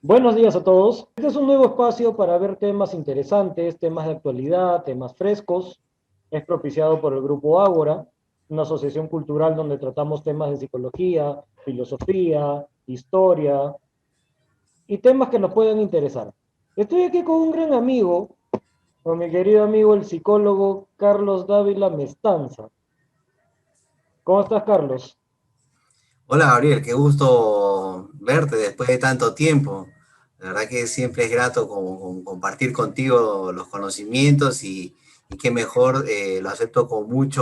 Buenos días a todos. Este es un nuevo espacio para ver temas interesantes, temas de actualidad, temas frescos. Es propiciado por el Grupo Ágora, una asociación cultural donde tratamos temas de psicología, filosofía, historia y temas que nos puedan interesar. Estoy aquí con un gran amigo, con mi querido amigo el psicólogo Carlos Dávila Mestanza. ¿Cómo estás, Carlos? Hola Gabriel, qué gusto verte después de tanto tiempo. La verdad que siempre es grato compartir contigo los conocimientos y qué mejor lo acepto mucha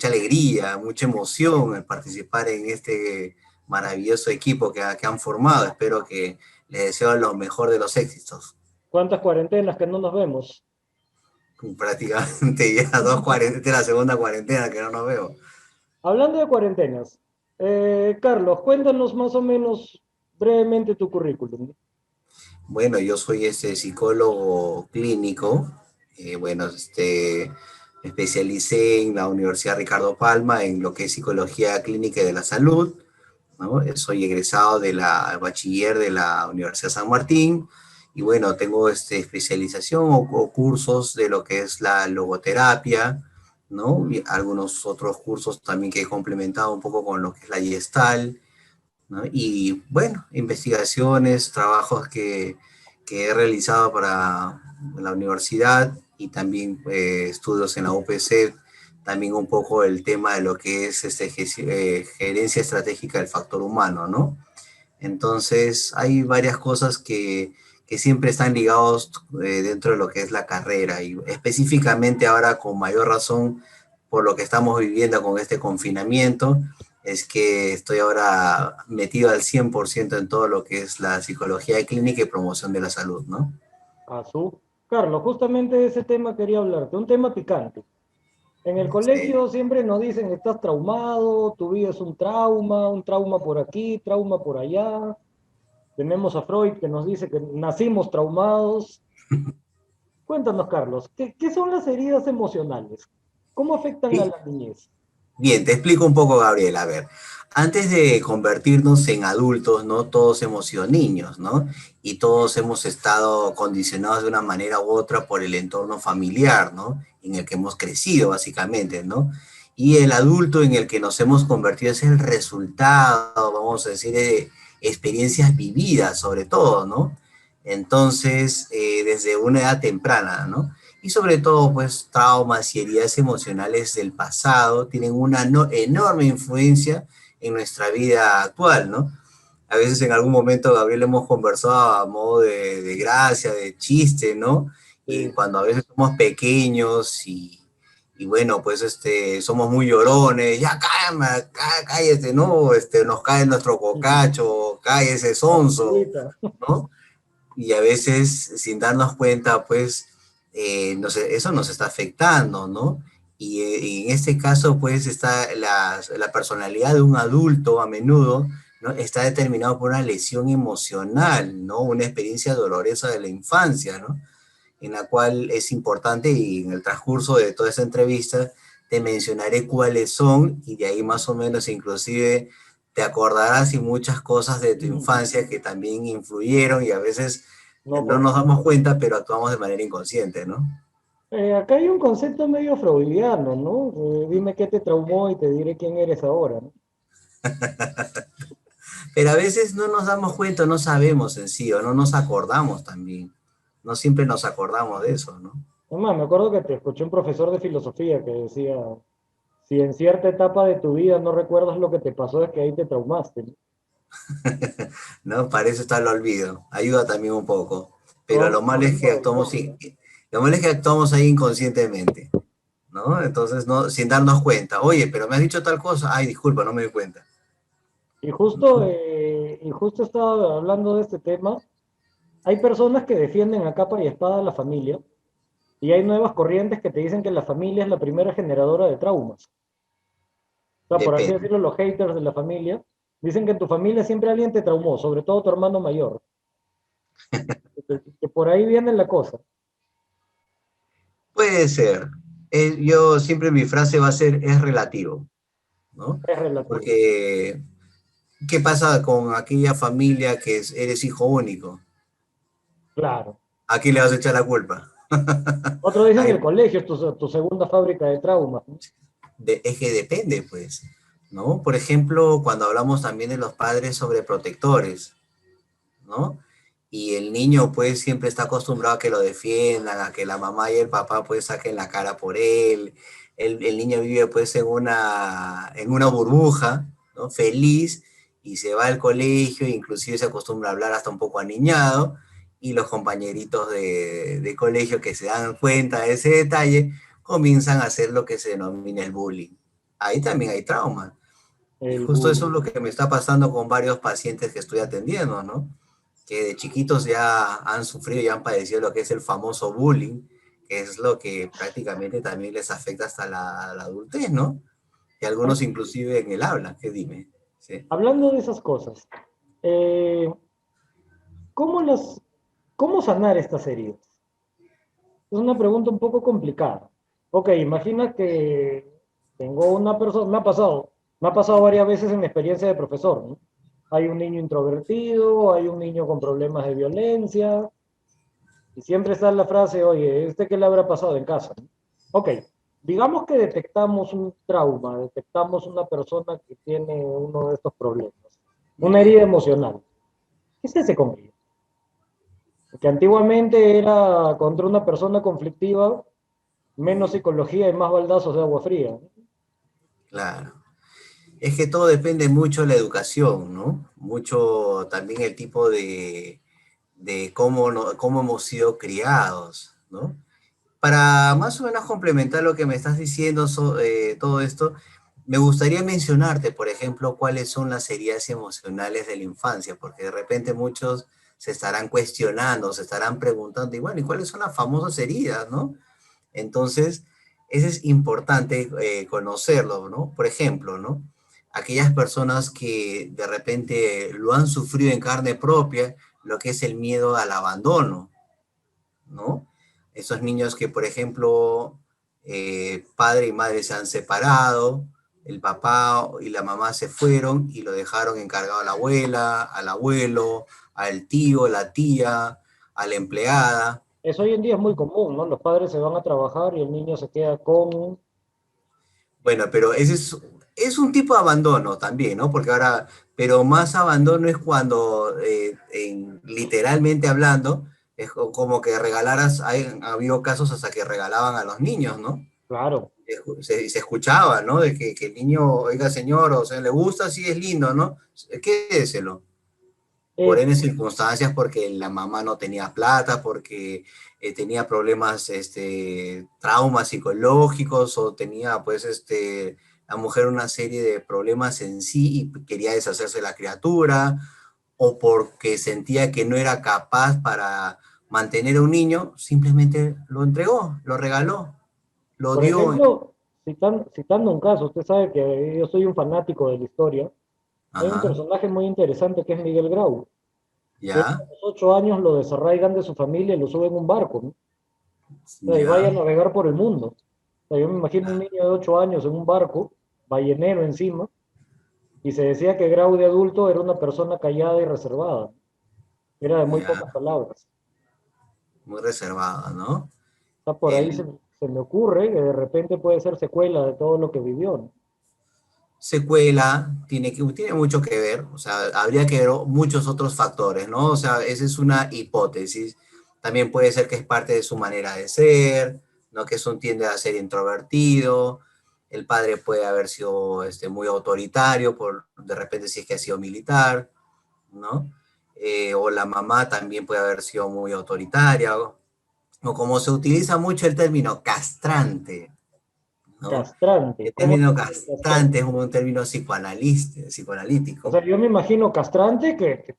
alegría, mucha emoción el participar en este maravilloso equipo que han formado. Espero que les deseo lo mejor de los éxitos. ¿Cuántas cuarentenas que no nos vemos? Prácticamente ya dos cuarentenas, la segunda cuarentena que no nos veo. Hablando de cuarentenas, Carlos, cuéntanos más o menos brevemente tu currículum. Bueno, yo soy psicólogo clínico. Me especialicé en la Universidad Ricardo Palma en lo que es psicología clínica y de la salud, ¿no? Soy egresado de la bachiller de la Universidad San Martín y bueno, tengo especialización o cursos de lo que es la logoterapia, ¿no? Y algunos otros cursos también que he complementado un poco con lo que es la Gestalt, ¿no? Y bueno, investigaciones, trabajos que he realizado para la universidad y también estudios en la UPC, también un poco el tema de lo que es gerencia estratégica del factor humano, ¿no? Entonces, hay varias cosas que siempre están ligados dentro de lo que es la carrera y específicamente ahora con mayor razón por lo que estamos viviendo con este confinamiento, es que estoy ahora metido al 100% en todo lo que es la psicología clínica y promoción de la salud, ¿no? Azul. Carlos, justamente de ese tema quería hablarte, un tema picante. En el Sí. colegio siempre nos dicen, estás traumado, tu vida es un trauma por aquí, trauma por allá. Tenemos a Freud que nos dice que nacimos traumados. Cuéntanos, Carlos, ¿qué son las heridas emocionales? ¿Cómo afectan a Sí. la niñez? Bien, te explico un poco, Gabriel. A ver, antes de convertirnos en adultos, ¿no? Todos hemos sido niños, ¿no? Y todos hemos estado condicionados de una manera u otra por el entorno familiar, ¿no? En el que hemos crecido, básicamente, ¿no? Y el adulto en el que nos hemos convertido es el resultado, vamos a decir, de experiencias vividas, sobre todo, ¿no? Entonces, desde una edad temprana, ¿no? Y sobre todo, pues, traumas y heridas emocionales del pasado tienen una enorme influencia en nuestra vida actual, ¿no? A veces en algún momento, Gabriel, hemos conversado a modo de gracia, de chiste, ¿no? Y Sí, cuando a veces somos pequeños y bueno, pues somos muy llorones, ya cállate, ¿no? Nos cae nuestro cocacho, cae ese sonso, facilita. ¿no? Y a veces sin darnos cuenta, pues eso nos está afectando, ¿no? Y en este caso, pues está la personalidad de un adulto a menudo, ¿no? Está determinado por una lesión emocional, ¿no? Una experiencia dolorosa de la infancia, ¿no? En la cual es importante y en el transcurso de toda esta entrevista te mencionaré cuáles son y de ahí más o menos inclusive te acordarás y muchas cosas de tu infancia que también influyeron y a veces No, no por nos damos supuesto. cuenta, pero actuamos de manera inconsciente, ¿no? Acá hay un concepto medio freudiano, ¿no? Dime qué te traumó y te diré quién eres ahora, ¿no? Pero a veces no nos damos cuenta, no sabemos en sí, o no nos acordamos también. No siempre nos acordamos de eso, ¿no? Además, me acuerdo que te escuché un profesor de filosofía que decía, si en cierta etapa de tu vida no recuerdas lo que te pasó, es que ahí te traumaste, ¿no? ¿No? Para eso está el olvido. Ayuda también un poco. Pero Todo, todo se puede, ¿no? lo malo es que actuamos ahí inconscientemente, ¿no? Entonces, no, sin darnos cuenta. Oye, pero me has dicho tal cosa. Ay, disculpa, no me di cuenta. Y justo estaba hablando de este tema. Hay personas que defienden a capa y espada a la familia, y hay nuevas corrientes que te dicen que la familia es la primera generadora de traumas. O sea, por así Depende. decirlo, los haters de la familia dicen que en tu familia siempre alguien te traumó, sobre todo tu hermano mayor. Que por ahí viene la cosa. Puede ser. Yo siempre mi frase va a ser es relativo, ¿no? Es relativo. Porque ¿Qué pasa con aquella familia que eres hijo único? Claro. ¿A quién le vas a echar la culpa? Otro dicen Hay el colegio es tu segunda fábrica de traumas, ¿no? es que depende, pues, ¿no? Por ejemplo, cuando hablamos también de los padres sobreprotectores, ¿no? Y el niño, pues, siempre está acostumbrado a que lo defiendan, a que la mamá y el papá, pues, saquen la cara por él. El niño vive, pues, en una burbuja, ¿no? Feliz, y se va al colegio, inclusive se acostumbra a hablar hasta un poco aniñado, y los compañeritos de colegio que se dan cuenta de ese detalle, comienzan a hacer lo que se denomina el bullying. Ahí también hay trauma. Y El justo eso es bullying. lo que me está pasando con varios pacientes que estoy atendiendo, ¿no? Que de chiquitos ya han sufrido y han padecido lo que es el famoso bullying, que es lo que prácticamente también les afecta hasta la adultez, ¿no? Y algunos inclusive en el habla, ¿qué dime? Sí. Hablando de esas cosas, eh, ¿cómo cómo sanar estas heridas? Es una pregunta un poco complicada. Ok, imagina que tengo una persona, me ha pasado varias veces en mi experiencia de profesor, ¿no? Hay un niño introvertido, hay un niño con problemas de violencia, y siempre está la frase, oye, ¿este qué le habrá pasado en casa? ¿No? Ok, digamos que detectamos un trauma, detectamos una persona que tiene uno de estos problemas, una herida emocional. ¿Qué se hace con ello? Porque antiguamente era contra una persona conflictiva, menos psicología y más baldazos de agua fría. Claro. Es que todo depende mucho de la educación, ¿no? Mucho también el tipo de cómo, cómo hemos sido criados, ¿no? Para más o menos complementar lo que me estás diciendo, todo esto, me gustaría mencionarte, por ejemplo, cuáles son las heridas emocionales de la infancia, porque de repente muchos se estarán cuestionando, se estarán preguntando, y bueno, ¿y cuáles son las famosas heridas, no? Entonces, eso es importante conocerlo, ¿no? Por ejemplo, ¿no? Aquellas personas que de repente lo han sufrido en carne propia, lo que es el miedo al abandono, ¿no? Esos niños que, por ejemplo, padre y madre se han separado, el papá y la mamá se fueron y lo dejaron encargado a la abuela, al abuelo, al tío, la tía, a la empleada. Eso hoy en día es muy común, ¿no? Los padres se van a trabajar y el niño se queda con... Bueno, pero ese es un tipo de abandono también, ¿no? Porque ahora, pero más abandono es cuando, literalmente hablando, es como que regalaras, ha habido casos hasta que regalaban a los niños, ¿no? Claro. Se escuchaba, ¿no? De que el niño, oiga señor, o sea, le gusta, sí es lindo, ¿no? Quédeselo. Por Eh, N circunstancias, porque la mamá no tenía plata, porque tenía problemas, traumas psicológicos, o tenía, pues, la mujer una serie de problemas en sí y quería deshacerse de la criatura, o porque sentía que no era capaz para mantener a un niño, simplemente lo entregó, lo regaló, lo por dio. ejemplo, citando un caso, usted sabe que yo soy un fanático de la historia. Hay un Ajá, personaje muy interesante que es Miguel Grau. Él a ya, los 8 años lo desarraigan de su familia y lo suben en un barco, ¿no? O sea, y vaya a ya, navegar por el mundo. O sea, yo me imagino un niño de 8 años en un barco, ballenero encima, y se decía que Grau de adulto era una persona callada y reservada. Era de muy pocas ya, palabras. muy reservada, ¿no? O sea, por ahí El, se me ocurre que de repente puede ser secuela de todo lo que vivió, ¿no? secuela tiene mucho que ver, o sea, habría que ver muchos otros factores, ¿no? O sea, esa es una hipótesis. También puede ser que es parte de su manera de ser, ¿no? Que es un tiende a ser introvertido. El padre puede haber sido muy autoritario, de repente si es que ha sido militar, ¿no? O la mamá también puede haber sido muy autoritaria, o como se utiliza mucho el término castrante, ¿no? Castrante. El ¿Cómo término se dice castrante? castrante es un término O sea, psicoanalítico, yo me imagino castrante que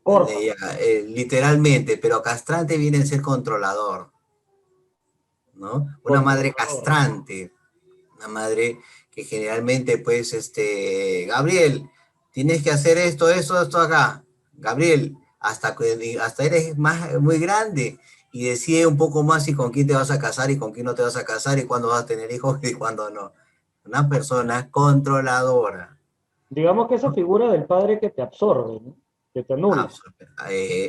corta. literalmente, pero castrante viene a ser controlador, ¿no? Una madre Controlador. castrante, una madre que generalmente, pues, Gabriel, tienes que hacer esto, esto acá. Gabriel, hasta eres muy grande y decide un poco más y con quién te vas a casar y con quién no te vas a casar y cuándo vas a tener hijos y cuándo no. Una persona controladora. Digamos que esa figura del padre que te absorbe, ¿no? Que te Ah, anula.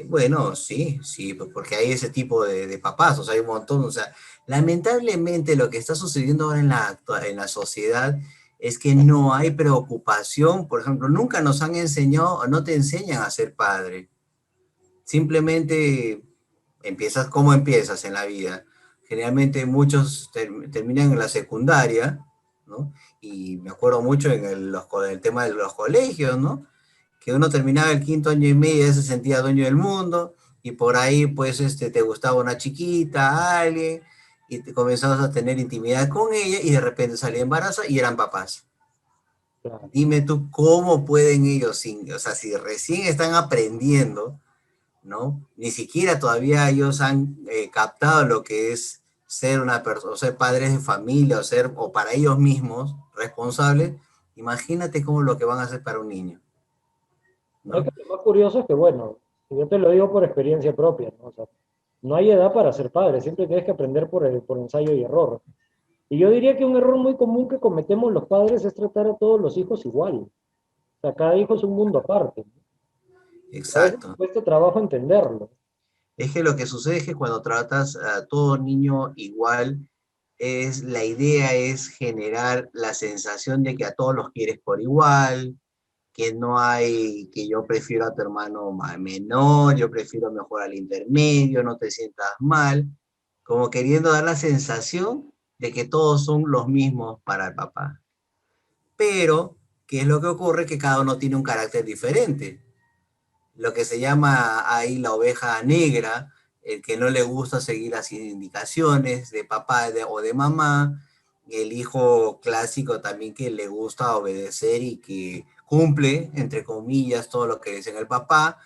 bueno, sí, sí, pues porque hay ese tipo de papás, o sea, hay un montón, o sea, lamentablemente lo que está sucediendo ahora en la sociedad es que no hay preocupación, por ejemplo, nunca nos han enseñado, no te enseñan a ser padre, simplemente empiezas como empiezas en la vida. Generalmente muchos terminan en la secundaria, ¿no? Y me acuerdo mucho en el tema de los colegios, ¿no? Que uno terminaba el quinto año y medio y ya se sentía dueño del mundo, y por ahí pues te gustaba una chiquita, alguien, y te comenzabas a tener intimidad con ella y de repente salía embarazada y eran papás. Claro. Dime tú cómo pueden ellos, o sea, si recién están aprendiendo, ¿no? Ni siquiera todavía ellos han captado lo que es ser una persona, o ser padres de familia, o para ellos mismos responsables. Imagínate cómo lo que van a hacer para un niño, Es ¿no? que lo más curioso es que, bueno, yo te lo digo por experiencia propia, ¿no? O sea, no hay edad para ser padre, siempre tienes que aprender por ensayo y error. Y yo diría que un error muy común que cometemos los padres es tratar a todos los hijos igual. O sea, cada hijo es un mundo aparte, ¿no? Y a veces Exacto. cuesta trabajo entenderlo. Es que lo que sucede es que cuando tratas a todo niño igual, la idea es generar la sensación de que a todos los quieres por igual, que no hay, que yo prefiero a tu hermano menor, yo prefiero mejor al intermedio, no te sientas mal, como queriendo dar la sensación de que todos son los mismos para el papá. Pero, ¿qué es lo que ocurre? Que cada uno tiene un carácter diferente, lo que se llama ahí la oveja negra, el que no le gusta seguir las indicaciones de papá o de mamá, el hijo clásico también que le gusta obedecer y que cumple, entre comillas, todo lo que dice el papá,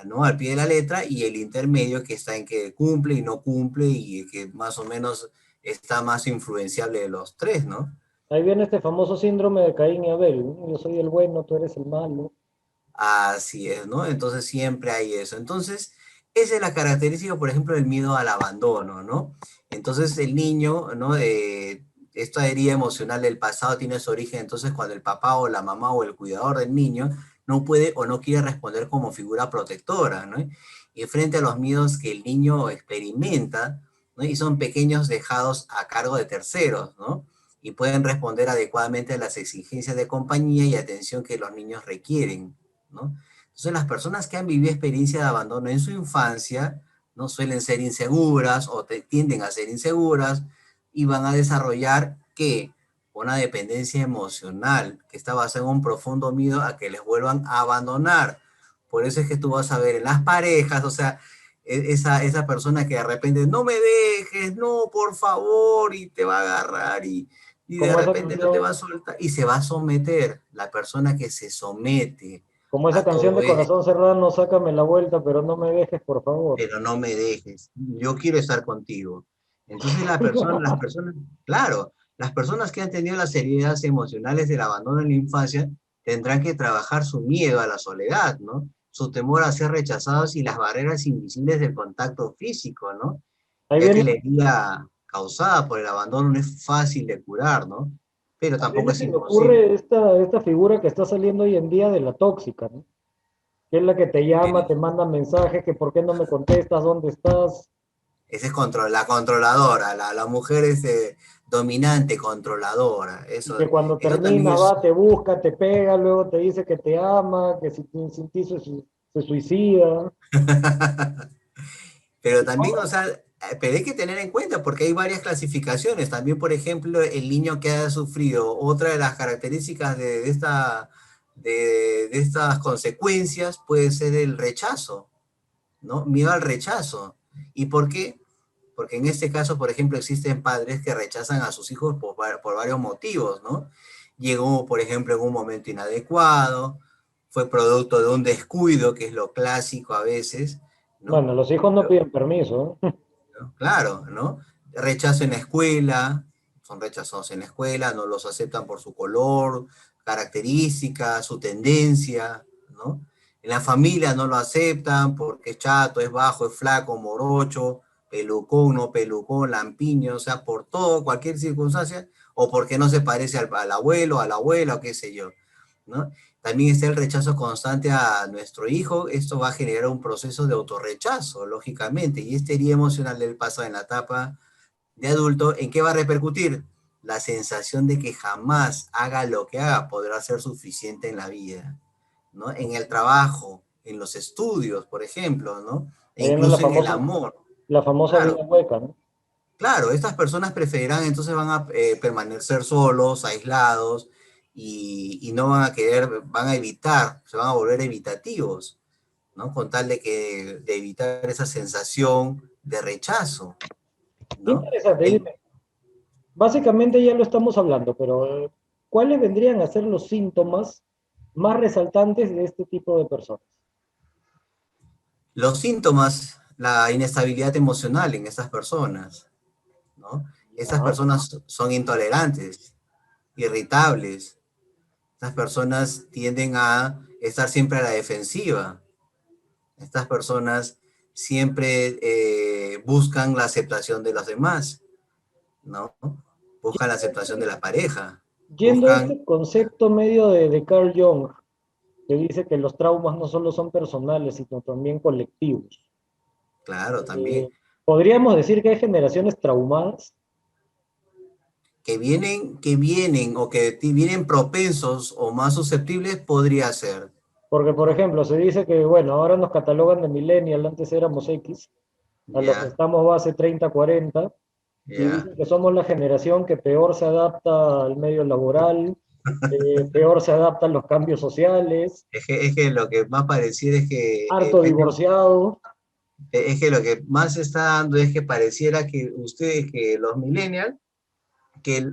¿no? Al pie de la letra, y el intermedio que está en que cumple y no cumple y que más o menos está más influenciable de los tres, ¿no? Ahí viene este famoso síndrome de Caín y Abel, ¿no? Yo soy el bueno, tú eres el malo. Así es, ¿no? Entonces siempre hay eso. Entonces, esa es la característica, por ejemplo, del miedo al abandono, ¿no? Entonces el niño, ¿no? Esta herida emocional del pasado tiene su origen, entonces cuando el papá o la mamá o el cuidador del niño no puede o no quiere responder como figura protectora, ¿no? Y frente a los miedos que el niño experimenta, ¿no? Y son pequeños dejados a cargo de terceros, ¿no? Y pueden responder adecuadamente a las exigencias de compañía y atención que los niños requieren, ¿no? Entonces las personas que han vivido experiencia de abandono en su infancia, ¿no? Suelen ser inseguras o tienden a ser inseguras y van a desarrollar ¿qué? Una dependencia emocional que está basada en un profundo miedo a que les vuelvan a abandonar. Por eso es que tú vas a ver en las parejas, o sea, esa persona que de repente, no me dejes, no, por favor, y te va a agarrar y de Como esa repente no te va a canción, soltar y se va a someter. La persona que se somete como esa a canción todo de esto, Corazón Serrano, sácame la vuelta, pero no me dejes, por favor. pero no me dejes, yo quiero estar contigo. Entonces las personas, claro, las personas que han tenido las heridas emocionales del abandono en la infancia tendrán que trabajar su miedo a la soledad, ¿no? Su temor a ser rechazados y las barreras invisibles del contacto físico, ¿no? Ahí Ya viene, que la herida causada por el abandono no es fácil de curar, ¿no? Pero ahí tampoco viene, es se me imposible. ocurre esta figura que está saliendo hoy en día de la tóxica, ¿no? Que es la que te llama, te manda mensajes, que por qué no me contestas, dónde estás, Esa es la controladora, la mujer es dominante, controladora. y Eso, que cuando eso también termina es. va, te busca, te pega, luego te dice que te ama, que sin ti se suicida. Pero también, o sea, pero hay que tener en cuenta porque hay varias clasificaciones. También, por ejemplo, el niño que ha sufrido, otra de las características de estas consecuencias puede ser el rechazo, ¿no? Miedo al rechazo. ¿Y por qué? Porque en este caso, por ejemplo, existen padres que rechazan a sus hijos por varios motivos, ¿no? Llegó, por ejemplo, en un momento inadecuado, fue producto de un descuido, que es lo clásico a veces, ¿no? Bueno, los hijos no piden permiso, ¿eh? ¿No? Claro, ¿no? Rechazo en la escuela, son rechazados en la escuela, no los aceptan por su color, características, su tendencia, ¿no? En la familia no lo aceptan porque es chato, es bajo, es flaco, morocho, pelucón, no pelucón, lampiño, o sea, por todo, cualquier circunstancia, o porque no se parece al abuelo, a la abuela, o qué sé yo, ¿no? también está el rechazo constante a nuestro hijo. Esto va a generar un proceso de autorrechazo, lógicamente, y este herida emocional del paso en la etapa de adulto, ¿en qué va a repercutir? La sensación de que jamás haga lo que haga podrá ser suficiente en la vida, ¿no? En el trabajo, en los estudios, por ejemplo, ¿no? E Viene incluso en el amor. la famosa vida Claro, hueca, ¿no? claro, estas personas preferirán, entonces van a permanecer solos, aislados, y no van a querer, van a evitar, se van a volver evitativos, ¿no? Con tal de evitar esa sensación de rechazo, Qué ¿no? interesante, El, dime. Básicamente ya lo estamos hablando, pero ¿cuáles vendrían a ser los síntomas más resaltantes de este tipo de personas? los síntomas, la inestabilidad emocional en estas personas, ¿no? Estas Ya. personas son intolerantes, irritables, estas personas tienden a estar siempre a la defensiva, estas personas siempre buscan la aceptación de los demás, ¿no? Buscan la aceptación de la pareja, Yendo a buscan, este concepto medio de Carl Jung, que dice que los traumas no solo son personales, sino también colectivos. claro, también, Eh, Podríamos decir que hay generaciones traumadas, que vienen o que vienen propensos o más susceptibles, podría ser, porque por ¿no? ejemplo se dice que, bueno, ahora nos catalogan de millennial, antes éramos X, a los que Ya, estamos base 30, 40, y ya. dicen que somos la generación que peor se adapta al medio laboral, peor se adapta a los cambios sociales, Es que lo que más pareciera es que, harto divorciado. es que lo que más se está dando es que pareciera que ustedes, que los millennials, que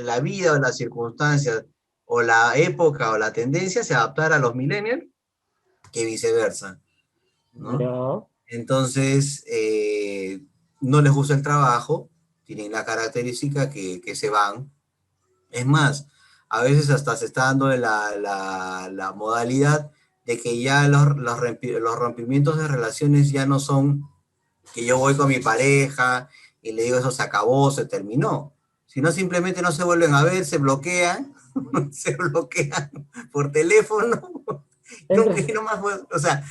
la vida o las circunstancias o la época o la tendencia se adaptara a los millennials que viceversa, ¿no? Ya. Entonces, no les gusta el trabajo, tienen la característica que se van. Es más, a veces hasta se está dando la modalidad de que ya los rompimientos de relaciones ya no son que yo voy con mi pareja y le digo eso se acabó, se terminó, sino simplemente no se vuelven a ver, se bloquean, se bloquean por teléfono, Entra, y no más, o sea,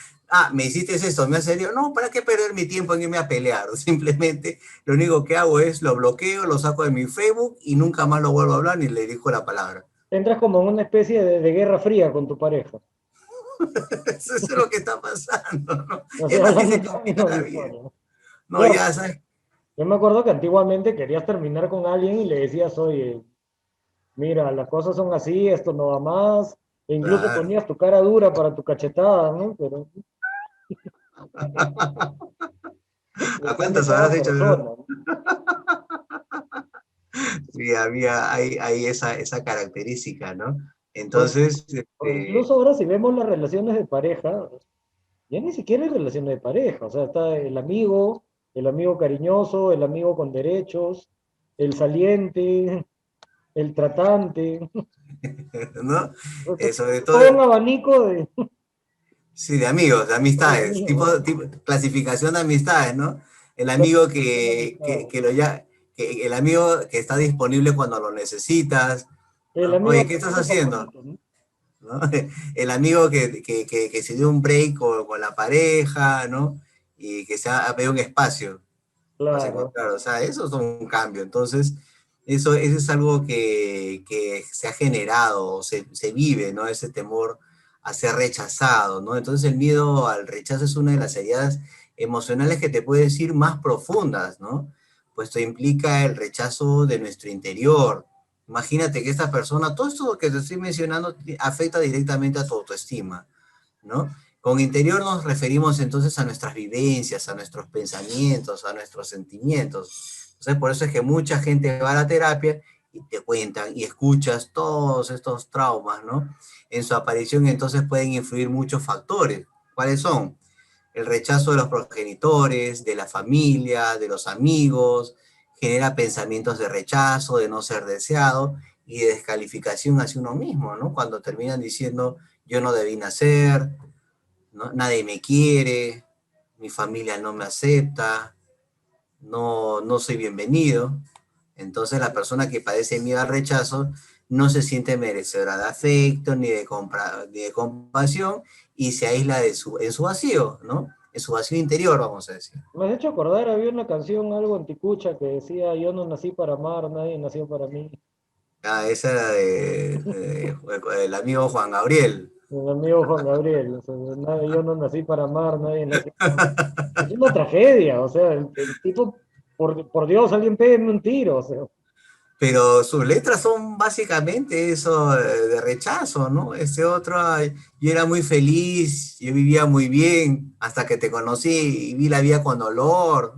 me hiciste esto, ¿me hace serio? No, ¿para qué perder mi tiempo en irme a pelear? Simplemente lo único que hago es lo bloqueo, lo saco de mi Facebook y nunca más lo vuelvo a hablar ni le dirijo la palabra. entras como en una especie de guerra fría con tu pareja. Eso es lo que está pasando, ¿no? No estoy Ya nadie hablando se en complica términos la de vida. historia. No, Claro, ya sabes. yo me acuerdo que antiguamente querías terminar con alguien y le decías, oye, mira, las cosas son así, esto no va más. E incluso Claro. ponías tu cara dura para tu cachetada, ¿no? Pero ¿A depende de cuántas cada habrás hecho? persona, ¿no? Sí, hay esa característica, ¿no? Porque, Entonces, porque incluso ahora si vemos las relaciones de pareja, ya ni siquiera hay relaciones de pareja, o sea, está el amigo cariñoso, el amigo con derechos, el saliente, el tratante, ¿no? o sea, Sobre todo, todo un abanico sí, de amigos, de de amistades, amigos, clasificación de amistades, ¿no? El amigo clasificación de amistad. que el amigo que está disponible cuando lo necesitas, El ¿no? amigo Oye, que ¿qué estás tiene haciendo? favorito, ¿no? ¿No? El amigo que se dio un break con la pareja, ¿no? Y que se ha pedido un espacio. Vas a Claro. encontrar, o sea, eso es un cambio. Entonces, eso es algo que se ha generado, se vive, ¿no? Ese temor a ser rechazado, ¿no? Entonces, el miedo al rechazo es una de las heridas emocionales que te puede decir más profundas, ¿no? Puesto implica el rechazo de nuestro interior. Imagínate que esta persona, todo esto que te estoy mencionando, afecta directamente a tu autoestima, ¿no? Con interior nos referimos entonces a nuestras vivencias, a nuestros pensamientos, a nuestros sentimientos. Entonces, por eso es que mucha gente va a la terapia y te cuentan y escuchas todos estos traumas, ¿no? En su aparición entonces pueden influir muchos factores. ¿Cuáles son? El rechazo de los progenitores, de la familia, de los amigos, genera pensamientos de rechazo, de no ser deseado y de descalificación hacia uno mismo, ¿no? Cuando terminan diciendo, yo no debí nacer, ¿no? Nadie me quiere, mi familia no me acepta, no soy bienvenido. Entonces la persona que padece miedo al rechazo no se siente merecedora de afecto, ni de compasión, y se aísla en su vacío, ¿no? En su vacío interior, vamos a decir. Me has hecho acordar, había una canción, algo anticucha, que decía, yo no nací para amar, nadie nació para mí. Ah, esa era el amigo Juan Gabriel. Mi amigo Juan Gabriel, o sea, yo no nací para amar, nadie nació para amar. Es una tragedia, o sea, el tipo, por Dios, alguien pégame un tiro, o sea. Pero sus letras son básicamente eso de rechazo, ¿no? Ese otro, ay, yo era muy feliz, yo vivía muy bien hasta que te conocí y vi la vida con dolor.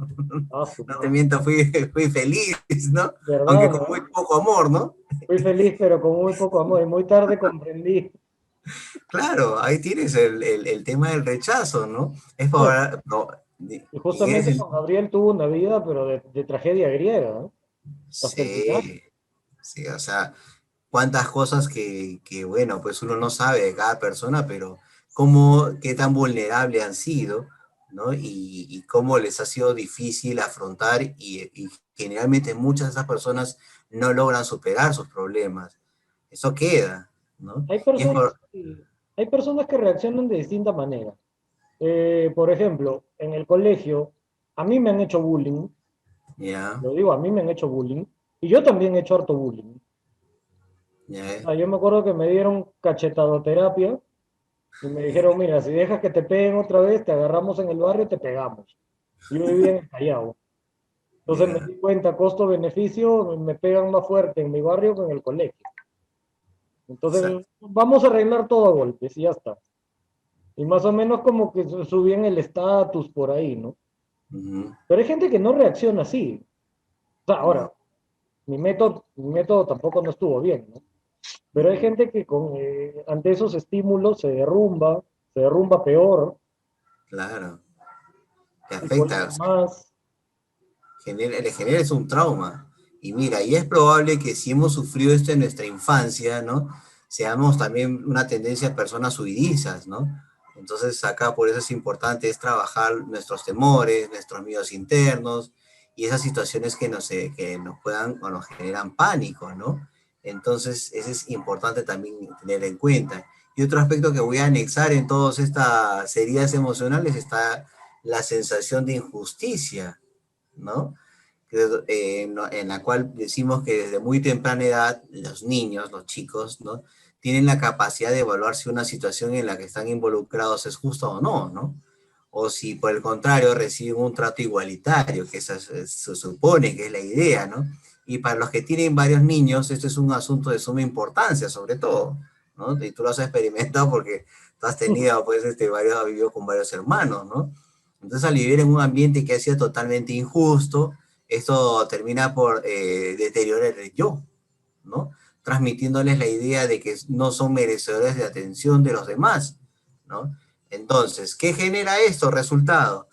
Ah, su No te madre. miento, fui feliz, ¿no? Aunque ¿Verdad, con muy no? poco amor, ¿no? Fui feliz, pero con muy poco amor, y muy tarde comprendí. Claro, ahí tienes el tema del rechazo, ¿no? Es No, por, no, y en justamente ese, Juan Gabriel tuvo una vida, pero de tragedia griega, ¿no? Hasta el final. sí, sí, o sea, cuántas cosas bueno, pues uno no sabe de cada persona, pero qué tan vulnerable han sido, ¿no? Y cómo les ha sido difícil afrontar y generalmente muchas de esas personas no logran superar sus problemas. Eso queda, ¿no? Hay Y es personas, por, hay personas que reaccionan de distinta manera. Por ejemplo, en el colegio, a mí me han hecho bullying, ya, lo digo, a mí me han hecho bullying, y yo también he hecho harto bullying. ya, Ah, yo me acuerdo que me dieron cachetadoterapia y me dijeron, mira, si dejas que te peguen otra vez, te agarramos en el barrio y te pegamos. Yo vivía en el Callao. Entonces me ya, di cuenta, costo-beneficio, me pegan más fuerte en mi barrio que en el colegio. Entonces, exacto. vamos a arreglar todo a golpes y ya está. Y más o menos como que subían el estatus por ahí, ¿no? Ujú, Pero hay gente que no reacciona así. O sea, no, ahora, mi método tampoco no estuvo bien, ¿no? Pero hay ujú, gente que ante esos estímulos se derrumba peor, claro, te afecta, psicoliza más. le genera es un trauma. Y mira, y es probable que si hemos sufrido esto en nuestra infancia, ¿no? Seamos también una tendencia a personas huidizas, ¿no? Entonces acá por eso es importante es trabajar nuestros temores, nuestros miedos internos y esas situaciones que nos puedan o nos generan pánico, ¿no? Entonces, eso es importante también tener en cuenta. Y otro aspecto que voy a anexar en todas estas heridas emocionales está la sensación de injusticia, ¿no? En la cual decimos que desde muy temprana edad los niños, los chicos, ¿no? Tienen la capacidad de evaluar si una situación en la que están involucrados es justa o no, ¿no? O si por el contrario reciben un trato igualitario, que se supone que es la idea, ¿no? Y para los que tienen varios niños, esto es un asunto de suma importancia, sobre todo, ¿no? Y tú lo has experimentado porque tú has tenido, pues, has vivido con varios hermanos, ¿no? Entonces, al vivir en un ambiente que ha sido totalmente injusto, esto termina por deteriorar el yo, ¿no? Transmitiéndoles la idea de que no son merecedores de atención de los demás, ¿no? Entonces, ¿qué genera esto? Resultado,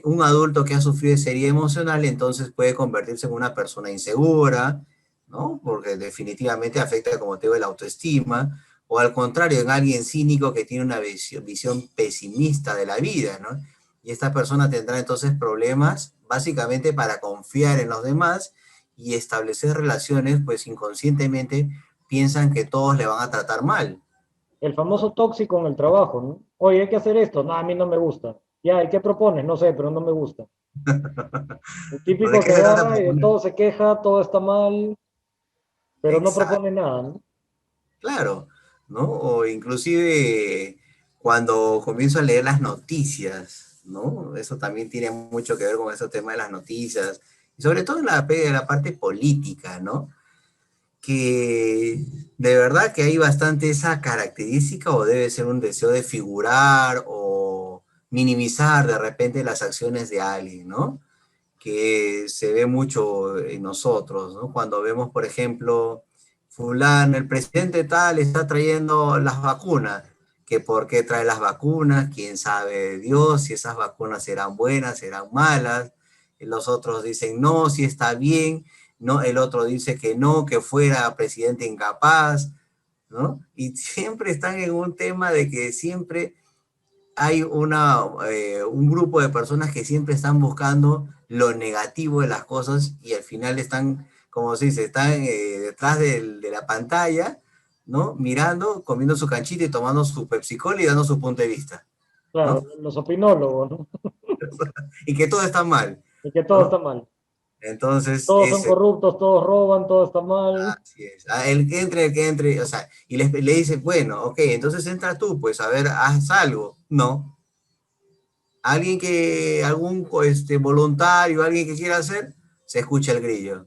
un adulto que ha sufrido esa herida emocional entonces puede convertirse en una persona insegura, ¿no? Porque definitivamente afecta, como te digo, la autoestima, o al contrario, en alguien cínico que tiene una visión pesimista de la vida, ¿no? Y esta persona tendrá entonces problemas básicamente para confiar en los demás y establecer relaciones, pues inconscientemente piensan que todos le van a tratar mal. El famoso tóxico en el trabajo, ¿no? Oye, hay que hacer esto. No, a mí no me gusta. Ya, ¿y qué propones? No sé, pero no me gusta. El ¿O de típico qué que se trata? agarra y de todo se queja, todo está mal, pero no Exacto, propone nada, ¿no? claro, ¿no? O inclusive cuando comienzo a leer las noticias, ¿no? Eso también tiene mucho que ver con ese tema de las noticias, y sobre todo en la parte política, ¿no? Que de verdad que hay bastante esa característica o debe ser un deseo de figurar o minimizar de repente las acciones de alguien, ¿no? Que se ve mucho en nosotros, ¿no? Cuando vemos, por ejemplo, fulano, el presidente tal está trayendo las vacunas, que por qué trae las vacunas, quién sabe Dios, si esas vacunas serán buenas, serán malas, los otros dicen no, si está bien, no, el otro dice que no, que fuera presidente incapaz, ¿no? Y siempre están en un tema de que siempre hay un grupo de personas que siempre están buscando lo negativo de las cosas y al final están como se dice, están detrás de la pantalla, ¿no? Mirando, comiendo su canchita y tomando su Pepsi Cola y dando su punto de vista, Claro, ¿no? los opinólogos, ¿no? Y que todo está mal, Y que todo ¿no? está mal. Entonces, Todos son corruptos, todos roban, todo está mal. así es. El que entre, o sea, y le dice, bueno, ok, entonces entra tú, pues a ver, haz algo. No. Algún voluntario, alguien que quiera hacer, se escucha el grillo.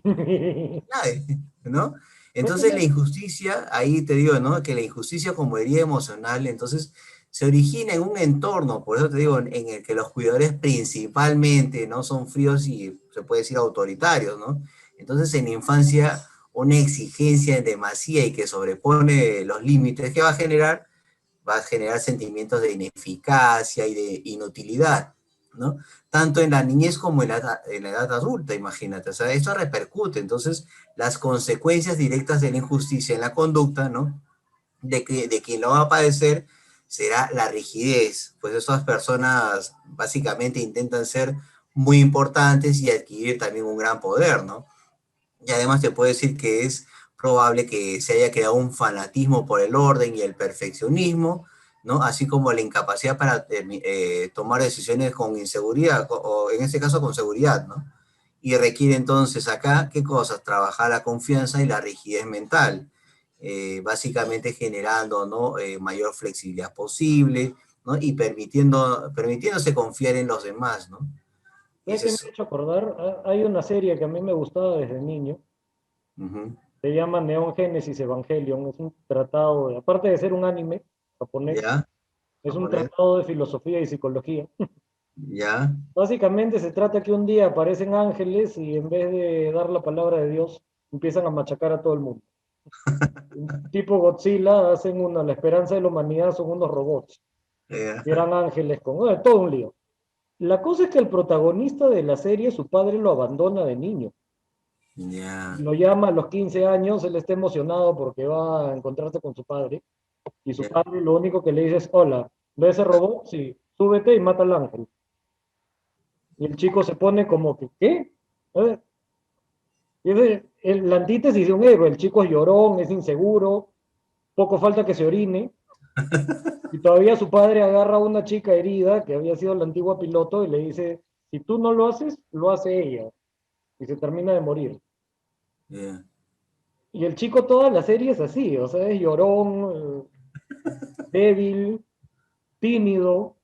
Nadie, ¿no? Entonces la injusticia, ahí te digo, ¿no? Que la injusticia como herida emocional, entonces se origina en un entorno, por eso te digo, en el que los cuidadores principalmente, ¿no? Son fríos y se puede decir autoritarios, ¿no? Entonces en la infancia una exigencia en demasía y que sobrepone los límites que va a generar sentimientos de ineficacia y de inutilidad, ¿no? Tanto en la niñez como en la edad adulta, imagínate. O sea, esto repercute. Entonces, las consecuencias directas de la injusticia en la conducta, ¿no? De quien lo va a padecer será la rigidez. Pues estas personas básicamente intentan ser muy importantes y adquirir también un gran poder, ¿no? Y además te puedo decir que es probable que se haya creado un fanatismo por el orden y el perfeccionismo, ¿no? Así como la incapacidad para tomar decisiones con inseguridad, o en este caso con seguridad, ¿no? Y requiere entonces acá, ¿qué cosas? Trabajar la confianza y la rigidez mental, básicamente generando, ¿no? Mayor flexibilidad posible, ¿no? Y permitiéndose confiar en los demás, ¿no? Y ¿Sabes ese qué me es... ha hecho acordar? Hay una serie que a mí me gustaba desde niño. Ujú. Se llama Neon Genesis Evangelion. Es un tratado, aparte de ser un anime japonés, ¿Ya? es un Japonés. tratado de filosofía y psicología. ¿Ya? Básicamente se trata que un día aparecen ángeles y en vez de dar la palabra de Dios, empiezan a machacar a todo el mundo. Tipo Godzilla, hacen la esperanza de la humanidad son unos robots. Ya. Y eran ángeles con todo un lío. La cosa es que el protagonista de la serie, su padre lo abandona de niño. Ya. Lo llama a los 15 años, él está emocionado porque va a encontrarse con su padre. Y su Ya. padre lo único que le dice es, hola, ¿ves ese robot? Sí, súbete y mata al ángel. Y el chico se pone como que, ¿qué? ¿Eh? Y es la antítesis de un héroe. El chico es llorón, es inseguro, poco falta que se orine. Y todavía su padre agarra a una chica herida, que había sido la antigua piloto, y le dice, si tú no lo haces, lo hace ella. Y se termina de morir. Ya. Y el chico toda la serie es así, o sea, es llorón, débil, tímido,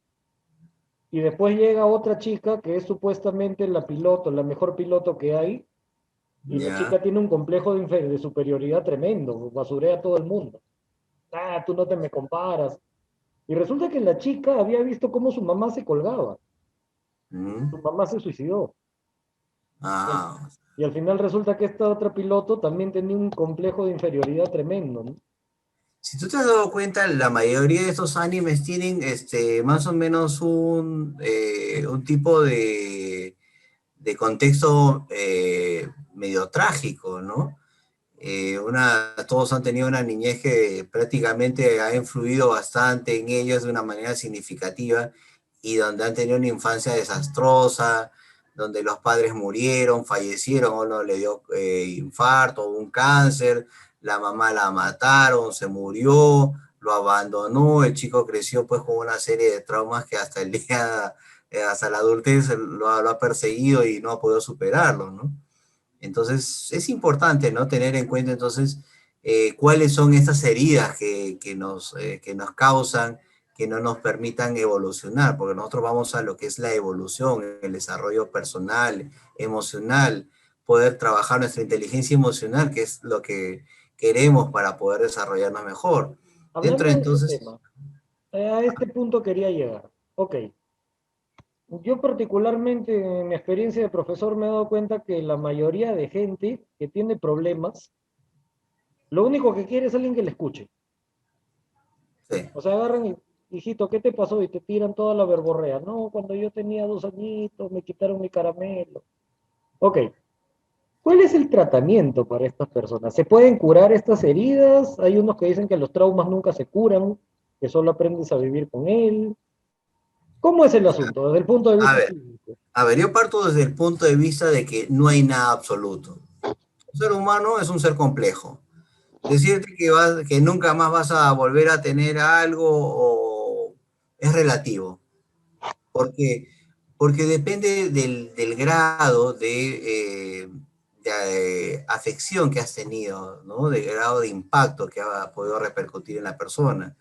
y después llega otra chica que es supuestamente la piloto, la mejor piloto que hay, y la Ya. chica tiene un complejo de superioridad tremendo, basurea a todo el mundo. Ah, tú no te me comparas. Y resulta que la chica había visto cómo su mamá se colgaba, Mm. su mamá se suicidó. Y al, Ah. y al final resulta que esta otra piloto también tenía un complejo de inferioridad tremendo, ¿no? Si tú te has dado cuenta, la mayoría de estos animes tienen más o menos un tipo de contexto medio trágico, ¿no? Todos han tenido una niñez que prácticamente ha influido bastante en ellos de una manera significativa y donde han tenido una infancia desastrosa, donde los padres murieron, fallecieron, uno le dio infarto, un cáncer, la mamá la mataron, se murió, lo abandonó, el chico creció pues con una serie de traumas que hasta el día, hasta la adultez lo ha perseguido y no ha podido superarlo, ¿no? Entonces, es importante, ¿no? Tener en cuenta entonces cuáles son estas heridas que nos causan, que no nos permitan evolucionar, porque nosotros vamos a lo que es la evolución, el desarrollo personal, emocional, poder trabajar nuestra inteligencia emocional, que es lo que queremos para poder desarrollarnos mejor. Dentro de Hablando de ese entonces, tema, a este punto quería llegar. Ok, yo particularmente en mi experiencia de profesor me he dado cuenta que la mayoría de gente que tiene problemas, lo único que quiere es alguien que le escuche. sí, O sea, agarran y, hijito, ¿qué te pasó? Y te tiran toda la verborrea. No, cuando yo tenía 2 añitos me quitaron mi caramelo. Ok, ¿cuál es el tratamiento para estas personas? ¿Se pueden curar estas heridas? Hay unos que dicen que los traumas nunca se curan, que solo aprendes a vivir con él. ¿Cómo es el asunto desde el punto de a vista ver, clínico? yo parto desde el punto de vista de que no hay nada absoluto. Un ser humano es un ser complejo. Decirte que nunca más vas a volver a tener algo es relativo. Porque, porque depende del grado de afección que has tenido, ¿no? Del grado de impacto que ha podido repercutir en la persona.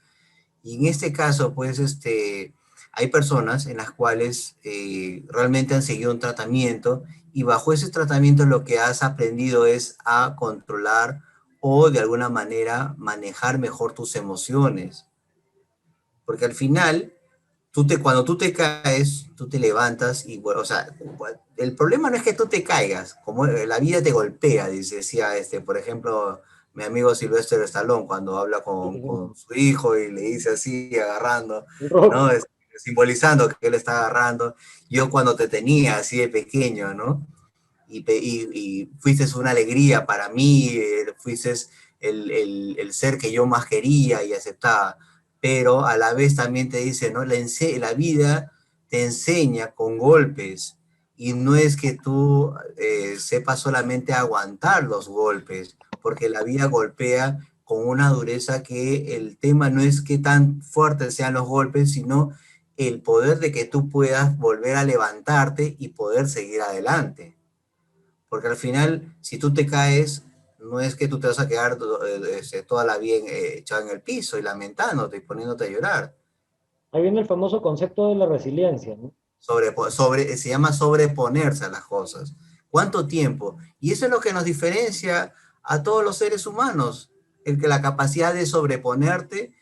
Y en este caso, pues, hay personas en las cuales realmente han seguido un tratamiento y bajo ese tratamiento lo que has aprendido es a controlar o de alguna manera manejar mejor tus emociones. Porque al final, cuando tú te caes, tú te levantas y, bueno, o sea, el problema no es que tú te caigas, como la vida te golpea, decía, por ejemplo, mi amigo Sylvester Stallone, cuando habla con su hijo y le dice así, agarrando, ¿no? Rocky. Simbolizando que él está agarrando. Yo cuando te tenía así de pequeño, ¿no? Y fuiste una alegría para mí, fuiste el ser que yo más quería y aceptaba, pero a la vez también te dice, ¿no? La vida te enseña con golpes y no es que tú sepas solamente aguantar los golpes, porque la vida golpea con una dureza que el tema no es que tan fuertes sean los golpes, sino el poder de que tú puedas volver a levantarte y poder seguir adelante. Porque al final, si tú te caes, no es que tú te vas a quedar toda la vida echado en el piso y lamentándote y poniéndote a llorar. Ahí viene el famoso concepto de la resiliencia, ¿no? Se llama sobreponerse a las cosas. ¿Cuánto tiempo? Y eso es lo que nos diferencia a todos los seres humanos, la capacidad de sobreponerte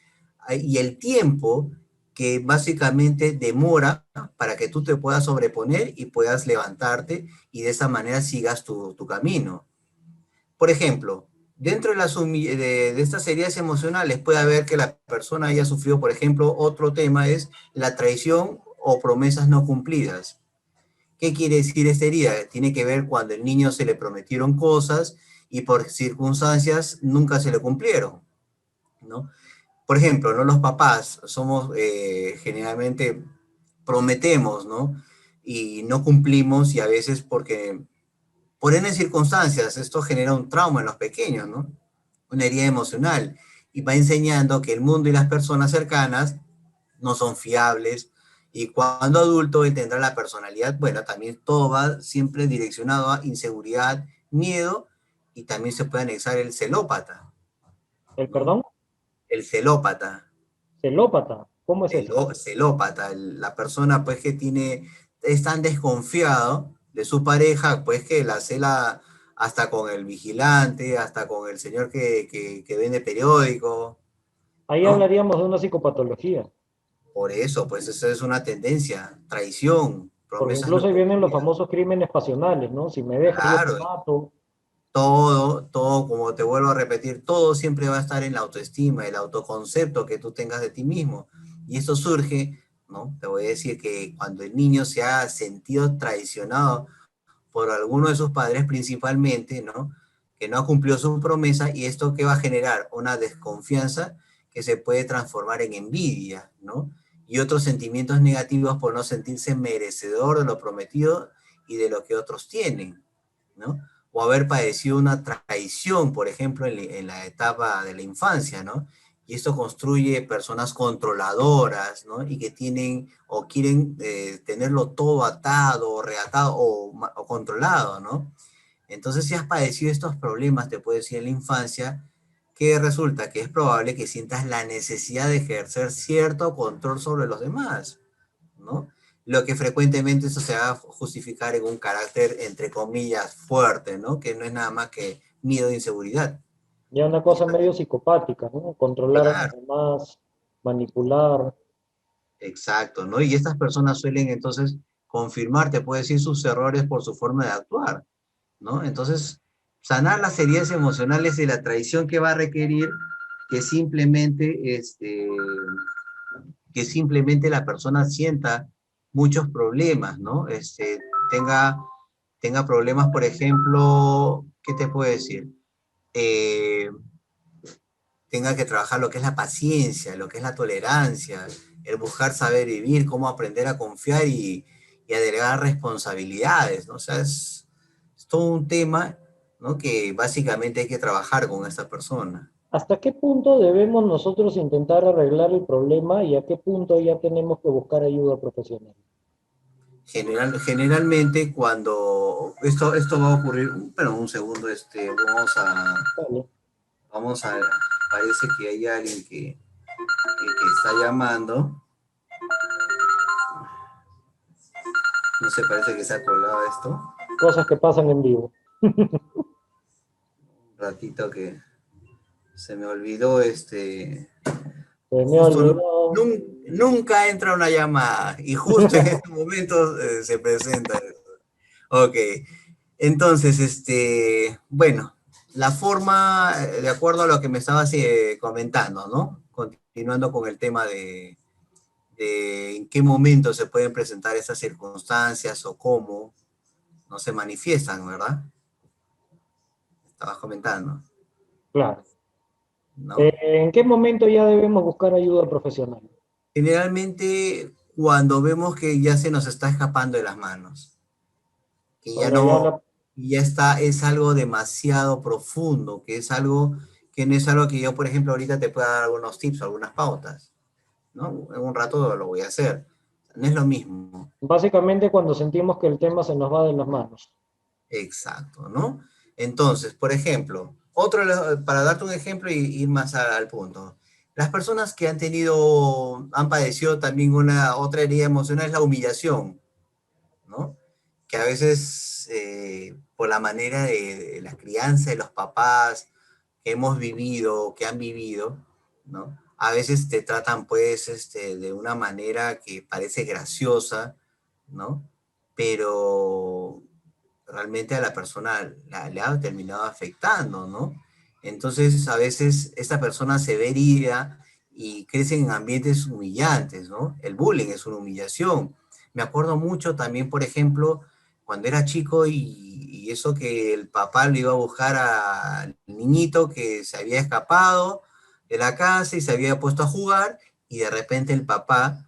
y el tiempo que básicamente demora para que tú te puedas sobreponer y puedas levantarte y de esa manera sigas tu camino. Por ejemplo, dentro de estas heridas emocionales puede haber que la persona haya sufrido, por ejemplo, otro tema es la traición o promesas no cumplidas. ¿Qué quiere decir esta herida? Tiene que ver cuando el niño se le prometieron cosas y por circunstancias nunca se le cumplieron, ¿no? Por ejemplo, ¿no? Los papás somos generalmente prometemos, ¿no? Y no cumplimos y a veces porque por N circunstancias, esto genera un trauma en los pequeños, ¿no? Una herida emocional. Y va enseñando que el mundo y las personas cercanas no son fiables. Y cuando adulto él tendrá la personalidad, bueno, también todo va siempre direccionado a inseguridad, miedo, y también se puede anexar el celópata, ¿El ¿no? perdón? El celópata. Celópata. ¿Cómo es eso? Celópata, la persona pues que es tan desconfiado de su pareja, pues que la cela hasta con el vigilante, hasta con el señor que vende periódico, Ahí ¿no? hablaríamos de una psicopatología, Por eso, pues esa es una tendencia, traición, porque promesas no incluso ahí vienen los cumplidas. famosos crímenes pasionales, ¿no? Si me dejas, yo te Claro, mato. todo, como te vuelvo a repetir, todo siempre va a estar en la autoestima, el autoconcepto que tú tengas de ti mismo. Y esto surge, ¿no? Te voy a decir que cuando el niño se ha sentido traicionado por alguno de sus padres principalmente, ¿no? Que no cumplió su promesa y esto que va a generar una desconfianza que se puede transformar en envidia, ¿no? Y otros sentimientos negativos por no sentirse merecedor de lo prometido y de lo que otros tienen, ¿no? O haber padecido una traición, por ejemplo, en la etapa de la infancia, ¿no? Y esto construye personas controladoras, ¿no? Y que tienen o quieren tenerlo todo atado, o reatado o controlado, ¿no? Entonces, si has padecido estos problemas, te puedo decir en la infancia, que resulta que es probable que sientas la necesidad de ejercer cierto control sobre los demás, ¿no? Lo que frecuentemente eso se va a justificar en un carácter, entre comillas, fuerte, ¿no? Que no es nada más que miedo e inseguridad. Ya una Y cosa medio psicopática, ¿no? Controlar a los claro, demás, manipular. exacto, ¿no? Y estas personas suelen entonces confirmar, te puedo decir, sus errores por su forma de actuar, ¿no? Entonces, sanar las heridas emocionales de la traición que va a requerir que simplemente, que simplemente la persona sienta muchos problemas, ¿no? Tenga, tenga problemas, por ejemplo, ¿qué te puedo decir? Eh, Tenga que trabajar lo que es la paciencia, lo que es la tolerancia, el buscar saber vivir, cómo aprender a confiar y a delegar responsabilidades, ¿no? O sea, es todo un tema ¿no? Que básicamente hay que trabajar con esta persona. ¿Hasta qué punto debemos nosotros intentar arreglar el problema y a qué punto ya tenemos que buscar ayuda profesional? Generalmente cuando esto va a ocurrir, pero un segundo, Vale. vamos a, parece que hay alguien que está llamando, no sé, parece que se ha colgado esto, Cosas que pasan en vivo. un ratito que se me olvidó, Se me justo olvidó. nunca entra una llamada y justo en este momento se presenta. Ok, entonces, bueno, la forma, de acuerdo a lo que me estabas comentando, ¿no? Continuando con el tema de en qué momento se pueden presentar esas circunstancias o cómo no se manifiestan, ¿verdad? Estabas comentando, Claro. ¿no? ¿En qué momento ya debemos buscar ayuda profesional? Generalmente cuando vemos que ya se nos está escapando de las manos, que ya Cuando ya no, la... ya está, es algo demasiado profundo, que es algo que no es algo que yo, por ejemplo, ahorita te pueda dar algunos tips, algunas pautas, ¿no? En un rato lo voy a hacer. No es lo mismo. Básicamente cuando sentimos que el tema se nos va de las manos. Exacto, ¿no? Entonces, por ejemplo, para darte un ejemplo y ir más al punto. Las personas que han padecido también una otra herida emocional es la humillación, ¿no? Que a veces por la manera de la crianza de los papás que hemos vivido, que han vivido, ¿no? A veces te tratan pues de una manera que parece graciosa, ¿no? Pero realmente a la persona le ha terminado afectando, ¿no? Entonces a veces esta persona se ve herida y crece en ambientes humillantes, ¿no? El bullying es una humillación. Me acuerdo mucho también, por ejemplo, cuando era chico y eso que el papá le iba a buscar al niñito que se había escapado de la casa y se había puesto a jugar y de repente el papá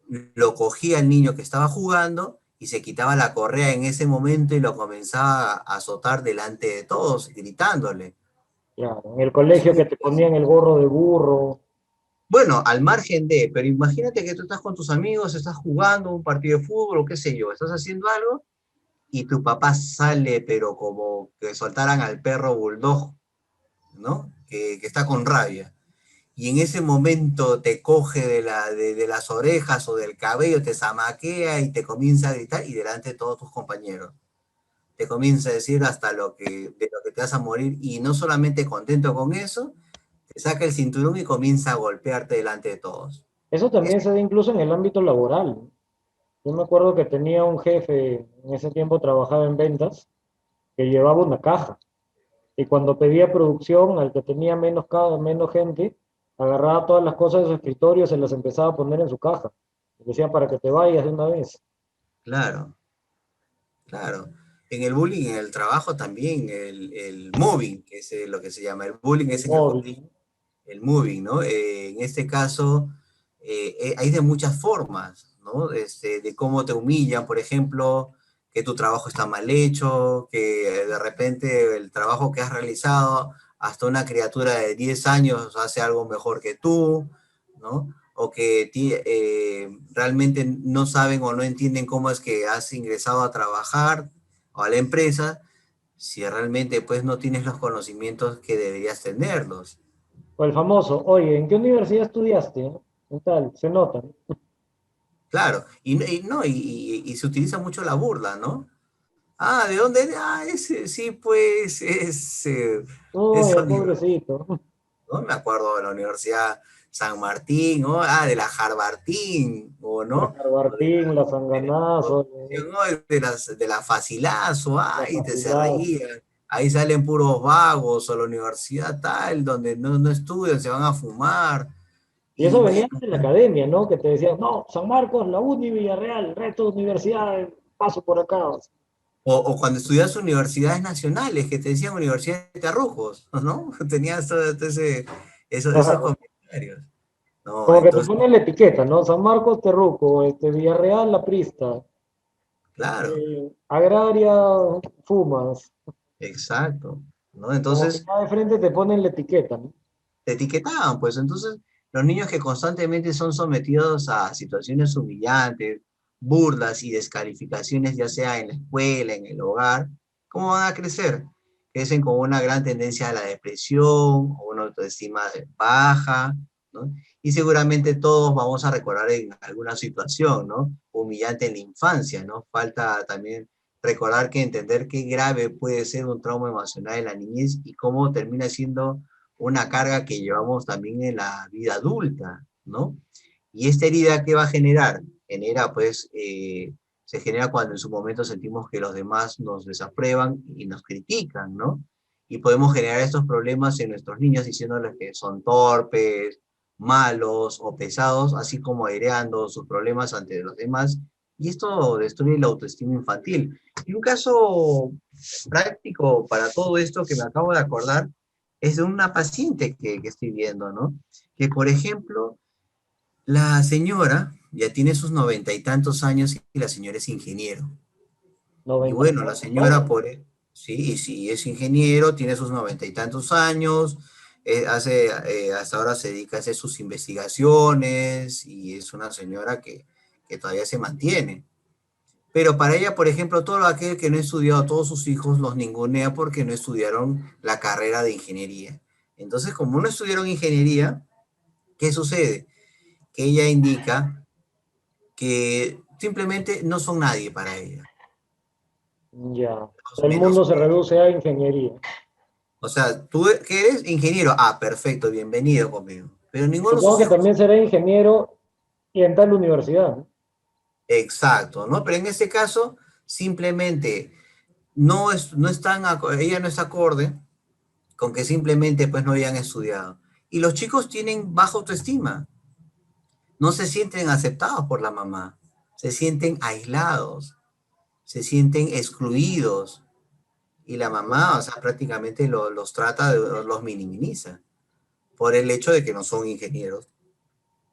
lo cogía al niño que estaba jugando y se quitaba la correa en ese momento y lo comenzaba a azotar delante de todos, gritándole. Claro. En el colegio que te ponían el gorro de burro. Bueno, al margen de, pero imagínate que tú estás con tus amigos, estás jugando un partido de fútbol o qué sé yo, estás haciendo algo y tu papá sale, pero como que soltaran al perro bulldog, ¿no? Que está con rabia. Y en ese momento te coge de las orejas o del cabello, te zamaquea y te comienza a gritar y delante de todos tus compañeros. Te comienza a decir hasta de lo que te vas a morir y no solamente contento con eso, te saca el cinturón y comienza a golpearte delante de todos. Eso Es- también se da incluso en el ámbito laboral. Yo me acuerdo que tenía un jefe, en ese tiempo trabajaba en ventas, que llevaba una caja. Y cuando pedía producción, al que tenía menos gente, agarraba todas las cosas de su escritorio y se las empezaba a poner en su caja. Y decía para que te vayas de una vez. claro, claro. En el bullying, en el trabajo también, el mobbing, que es lo que se llama, el bullying El es en el colegio, móvil. el moving, ¿no? En este caso, hay de muchas formas, ¿no? De cómo te humillan, por ejemplo, que tu trabajo está mal hecho, que de repente el trabajo que has realizado, hasta una criatura de 10 años hace algo mejor que tú, ¿no? O que realmente no saben o no entienden cómo es que has ingresado a trabajar o a la empresa, si realmente pues no tienes los conocimientos que deberías tenerlos. O el famoso, oye, ¿en qué universidad estudiaste? ¿Qué tal? Se nota. Claro, y se utiliza mucho la burla, ¿no? Ah, ¿de dónde eres? Ah, ese, sí, pues, es Oye, pobrecito. ¿no? Me acuerdo de la Universidad San Martín, ¿no? Ah, de la Harvartín, ¿o La no? O de Carbartín, la o Sanganazo, ¿no? De la Facilazo, la ay, se Facilazo. reían. Ahí salen puros vagos, o la universidad tal, donde no estudian, se van a fumar. Y Y eso bueno, venía de la academia, ¿no? Que te decían, no, San Marcos, la Uni, Villarreal, el resto de universidades, paso por acá. o cuando estudias universidades nacionales, que te decían universidades de Terrujos, ¿no? Tenías esos Claro. comentarios. No, Como que te entonces, ponen la etiqueta, ¿no? San Marcos, Terruco, Villarreal, La Prista, claro, Agraria, Fumas. Exacto, ¿no? Como que Entonces, ya de frente te ponen la etiqueta, ¿no? te etiquetaban, pues entonces los niños que constantemente son sometidos a situaciones humillantes, burlas y descalificaciones, ya sea en la escuela, en el hogar, ¿cómo van a crecer? Crecen con una gran tendencia a la depresión, o una autoestima baja, ¿no? Y seguramente todos vamos a recordar en alguna situación, ¿no? Humillante en la infancia, ¿no? Falta también recordar que entender qué grave puede ser un trauma emocional en la niñez y cómo termina siendo una carga que llevamos también en la vida adulta, ¿no? Y esta herida, ¿qué va a generar? Genera, pues, se genera cuando en su momento sentimos que los demás nos desaprueban y nos critican, ¿no? Y podemos generar estos problemas en nuestros niños diciéndoles que son torpes, malos o pesados, así como aireando sus problemas ante los demás. Y esto destruye la autoestima infantil. Y un caso práctico para todo esto que me acabo de acordar es de una paciente que estoy viendo, ¿no? Que, por ejemplo, la señora ya tiene sus 90 y tantos años y la señora es ingeniero. Y 90 y bueno, la tantos señora, años. por, sí, sí, es ingeniero, tiene sus 90 y tantos años, hasta ahora se dedica a hacer sus investigaciones y es una señora que todavía se mantiene. Pero para ella, por ejemplo, todo aquel que no ha estudiado, todos sus hijos los ningunea porque no estudiaron la carrera de ingeniería. Entonces, como no estudiaron ingeniería, ¿qué sucede? Que ella indica que simplemente no son nadie para ella. Ya. Los El mundo menos se que... reduce a ingeniería. O sea, tú que eres ingeniero, ah, perfecto, bienvenido conmigo. Pero ninguno de Supongo sus que hijos. también será ingeniero y en tal universidad, ¿no? Exacto, ¿no? Pero en este caso, simplemente no están, ella no está acorde con que simplemente pues no hayan estudiado. Y los chicos tienen baja autoestima, no se sienten aceptados por la mamá, se sienten aislados, se sienten excluidos y la mamá, o sea, prácticamente los trata, los minimiza por el hecho de que no son ingenieros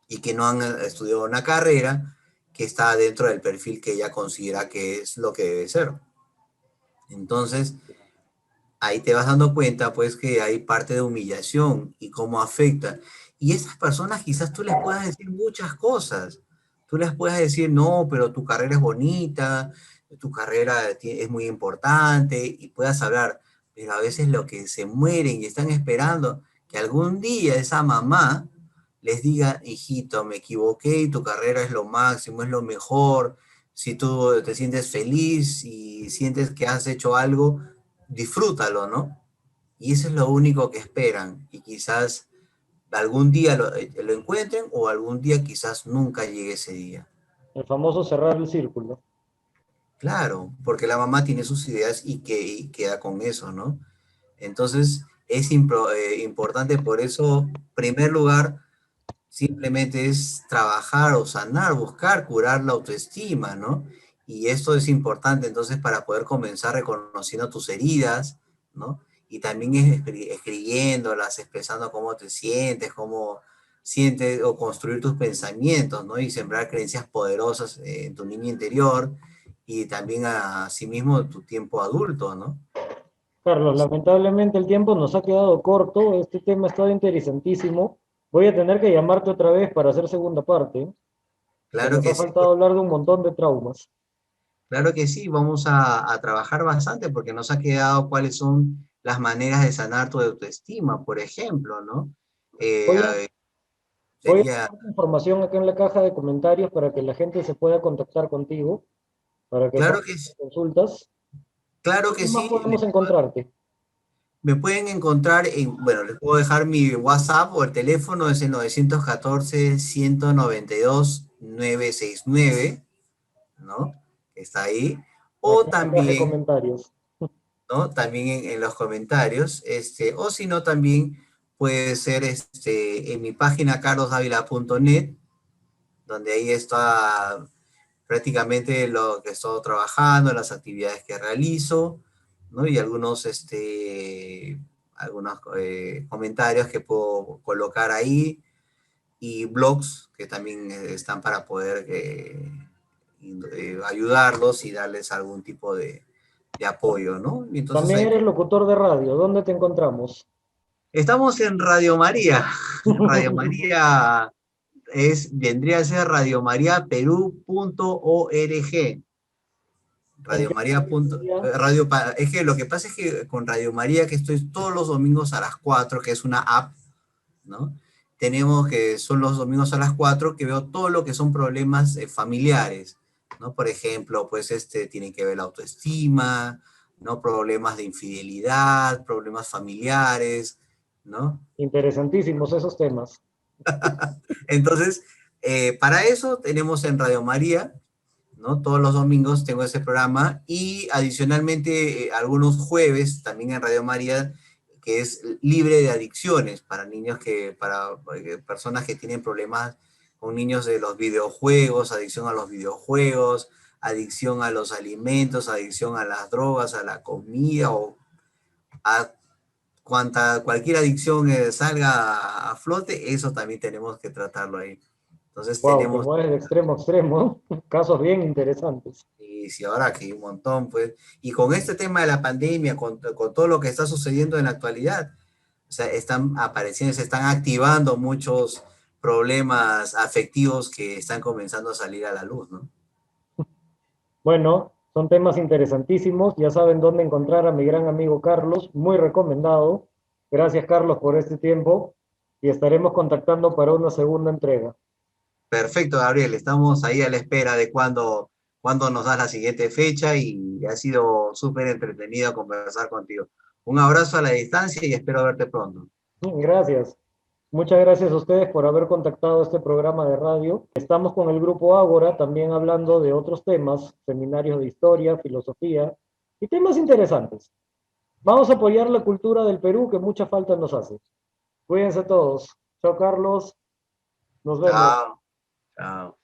y que no han estudiado una carrera que está dentro del perfil que ella considera que es lo que debe ser. Entonces, ahí te vas dando cuenta, pues, que hay parte de humillación y cómo afecta. Y esas personas quizás tú les puedas decir muchas cosas. Tú les puedas decir, no, pero tu carrera es bonita, tu carrera es muy importante y puedas hablar, pero a veces lo que se mueren y están esperando que algún día esa mamá les diga, hijito, me equivoqué y tu carrera es lo máximo, es lo mejor. Si tú te sientes feliz y sientes que has hecho algo, disfrútalo, ¿no? Y eso es lo único que esperan. Y quizás algún día lo encuentren o algún día quizás nunca llegue ese día. El famoso cerrar el círculo. Claro, porque la mamá tiene sus ideas y queda con eso, ¿no? Entonces es importante por eso, en primer lugar, simplemente es trabajar o sanar, buscar curar la autoestima, ¿no? Y esto es importante entonces para poder comenzar reconociendo tus heridas, ¿no? Y también es escribiéndolas, expresando cómo te sientes, cómo sientes o construir tus pensamientos, ¿no? Y sembrar creencias poderosas en tu niño interior y también a sí mismo tu tiempo adulto, ¿no? Carlos, lamentablemente el tiempo nos ha quedado corto. Este tema ha estado interesantísimo. Voy a tener que llamarte otra vez para hacer segunda parte, que Claro nos que ha sí. faltado hablar de un montón de traumas. Claro que sí, vamos a trabajar bastante porque nos ha quedado cuáles son las maneras de sanar tu autoestima, por ejemplo, ¿no? Voy a, Eh, voy a sería, dejar tu información acá en la caja de comentarios para que la gente se pueda contactar contigo, para que claro puedan que, hacer consultas. claro que ¿Dónde más sí, podemos encontrarte? me pueden encontrar en, bueno, les puedo dejar mi WhatsApp o el teléfono, es el 914-192-969, ¿no? Está ahí. O Aquí en la caja de también, comentarios. ¿no? También en los comentarios, o si no, también puede ser en mi página carlosdavila.net, donde ahí está prácticamente lo que estoy trabajando, las actividades que realizo, ¿no? Y algunos comentarios que puedo colocar ahí y blogs que también están para poder ayudarlos y darles algún tipo de apoyo, ¿no? Y entonces También hay eres que... locutor de radio. ¿Dónde te encontramos? Estamos en Radio María. Radio María vendría a ser radiomariaperú.org. ¿En Radio qué María. día? Es que lo que pasa es que con Radio María, que estoy todos los domingos a las 4, que es una app, ¿no? Tenemos que son los domingos a las 4 que veo todo lo que son problemas familiares, ¿no? Por ejemplo, pues tiene que ver la autoestima, ¿no? Problemas de infidelidad, problemas familiares, ¿no? Interesantísimos esos temas. Entonces, para eso tenemos en Radio María, ¿no? Todos los domingos tengo ese programa y adicionalmente algunos jueves también en Radio María, que es libre de adicciones para niños para personas que tienen problemas con niños de los videojuegos, adicción a los videojuegos, adicción a los alimentos, adicción a las drogas, a la comida o a cualquier adicción salga a flote, eso también tenemos que tratarlo ahí. Entonces Wow, te tenemos, mueves de extremo a extremo. Casos bien interesantes. y si ahora que hay un montón, pues, y con este tema de la pandemia, con todo lo que está sucediendo en la actualidad, o sea, están apareciendo, se están activando muchos problemas afectivos que están comenzando a salir a la luz, ¿no? Bueno, son temas interesantísimos. Ya saben dónde encontrar a mi gran amigo Carlos. Muy recomendado. Gracias, Carlos, por este tiempo. Y estaremos contactando para una segunda entrega. Perfecto, Gabriel, estamos ahí a la espera de cuándo nos das la siguiente fecha y ha sido súper entretenido conversar contigo. Un abrazo a la distancia y espero verte pronto. Gracias. Muchas gracias a ustedes por haber contactado este programa de radio. Estamos con el grupo Ágora también hablando de otros temas, seminarios de historia, filosofía y temas interesantes. Vamos a apoyar la cultura del Perú que mucha falta nos hace. Cuídense todos. Chao, Carlos. Nos vemos. Chao. Chao.